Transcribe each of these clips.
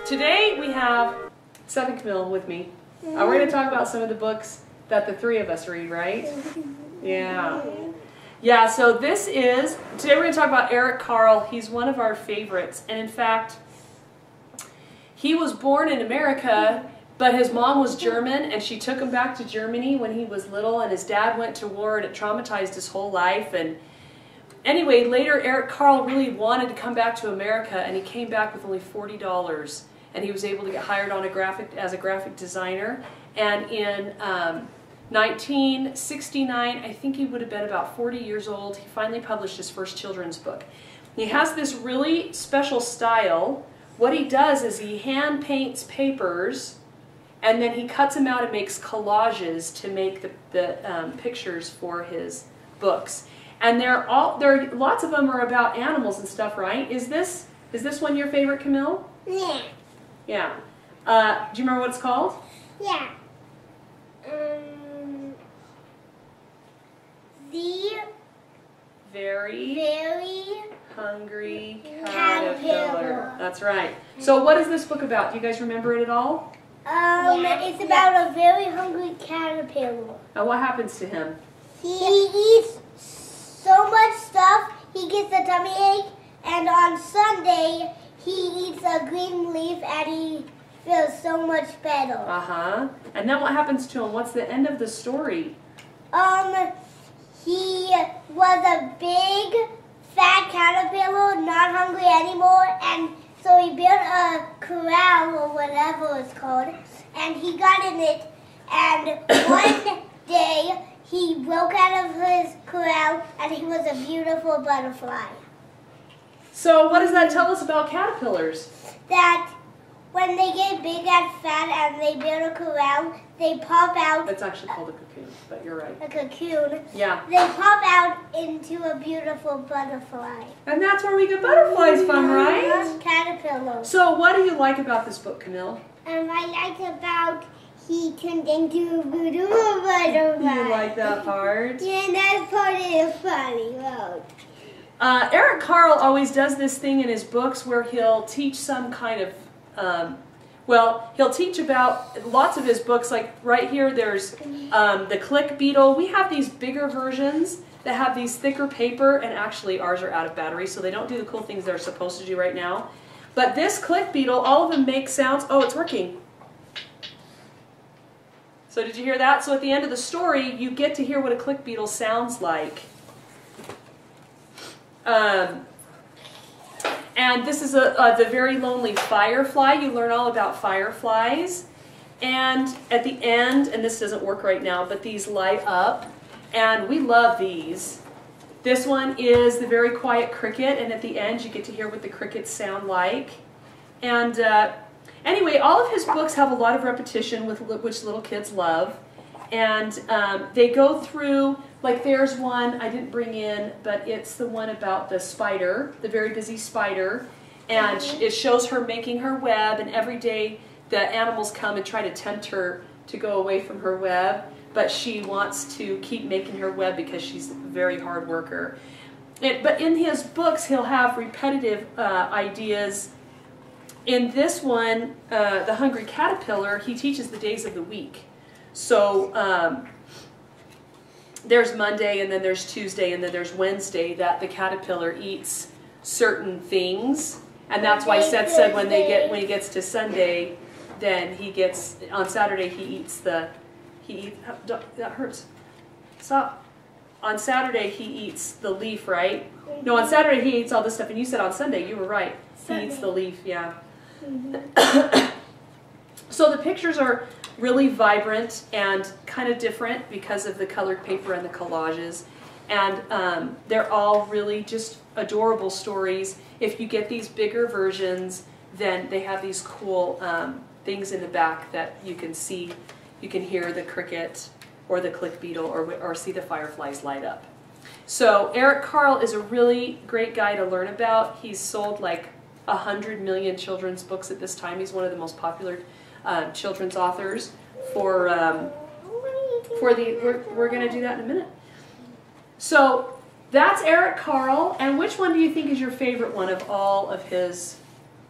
Today we have Seth and Camille with me. We're going to talk about some of the books that the three of us read, right? Yeah. Yeah, so today we're going to talk about Eric Carle. He's one of our favorites. And in fact, he was born in America, but his mom was German, and she took him back to Germany when he was little, and his dad went to war, and it traumatized his whole life. And anyway, later Eric Carle really wanted to come back to America, and he came back with only $40. And he was able to get hired on as a graphic designer. And in 1969, I think he would have been about 40 years old, he finally published his first children's book. He has this really special style. What he does is he hand paints papers, and then he cuts them out and makes collages to make the pictures for his books. And lots of them are about animals and stuff, right? Is this one your favorite, Camille? Yeah. Yeah. Do you remember what it's called? Yeah. The very hungry caterpillar. That's right. So what is this book about? Do you guys remember it at all? It's about a very hungry caterpillar. Now what happens to him? He eats so much stuff, he gets a tummy ache, and on Sunday, he eats a green leaf and he feels so much better. Uh-huh. And then what happens to him? What's the end of the story? He was a big, fat caterpillar, not hungry anymore, and so he built a corral or whatever it's called, and he got in it, and one day he broke out of his corral and he was a beautiful butterfly. So what does that tell us about caterpillars? That when they get big and fat and they build a corral, they pop out. It's actually called a cocoon, but you're right. A cocoon. Yeah. They pop out into a beautiful butterfly. And that's where we get butterflies from, right? Caterpillar. So what do you like about this book, Camille? I like about he turned into a beautiful butterfly. You like that part? Yeah, that part is funny. Well. Eric Carle always does this thing in his books where he'll teach some kind of, he'll teach about lots of his books. Like right here, there's the Click Beetle. We have these bigger versions that have these thicker paper, and actually ours are out of battery, so they don't do the cool things they're supposed to do right now. But this Click Beetle, all of them make sounds. Oh, it's working. So did you hear that? So at the end of the story, you get to hear what a Click Beetle sounds like. And this is the very lonely Firefly. You learn all about fireflies. And at the end, and this doesn't work right now, but these light up. And we love these. This one is the very quiet cricket, and at the end you get to hear what the crickets sound like. And anyway, all of his books have a lot of repetition, which little kids love. And they go through, like there's one I didn't bring in, but it's the one about the spider, the very busy spider. And it shows her making her web, and every day the animals come and try to tempt her to go away from her web. But she wants to keep making her web because she's a very hard worker. But in his books, he'll have repetitive ideas. In this one, The Hungry Caterpillar, he teaches the days of the week. So there's Monday, and then there's Tuesday, and then there's Wednesday that the caterpillar eats certain things, and that's why Seth said when he gets to Sunday, then on Saturday he eats that hurts. Stop. On Saturday he eats the leaf, right? No, on Saturday he eats all this stuff, and you said on Sunday. You were right. He eats the leaf. Yeah. So the pictures are really vibrant and kind of different because of the colored paper and the collages. And they're all really just adorable stories. If you get these bigger versions, then they have these cool things in the back that you can see. You can hear the cricket or the Click Beetle or see the fireflies light up. So Eric Carle is a really great guy to learn about. He's sold like 100 million children's books at this time. He's one of the most popular children's authors we're going to do that in a minute. So that's Eric Carle. And which one do you think is your favorite one of all of his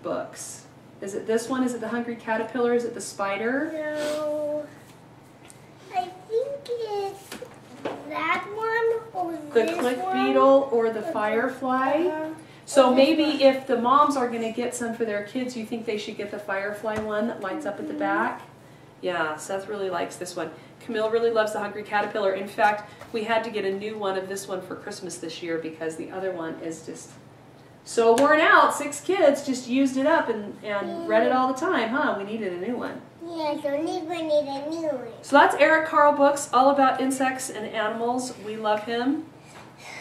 books? Is it this one? Is it the hungry caterpillar? Is it the spider? No. I think it's that one or The this click one. beetle or the firefly? So maybe if the moms are going to get some for their kids, you think they should get the firefly one that lights up at the back? Yeah, Seth really likes this one. Camille really loves the hungry caterpillar. In fact, we had to get a new one of this one for Christmas this year because the other one is just so worn out. 6 kids just used it up and read it all the time, huh? We needed a new one. Yeah, so we need a new one. So that's Eric Carle books, all about insects and animals. We love him.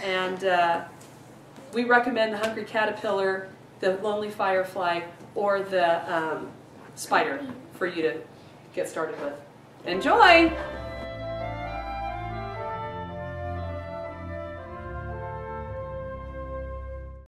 And we recommend the hungry caterpillar, the lonely firefly, or the spider for you to get started with. Enjoy!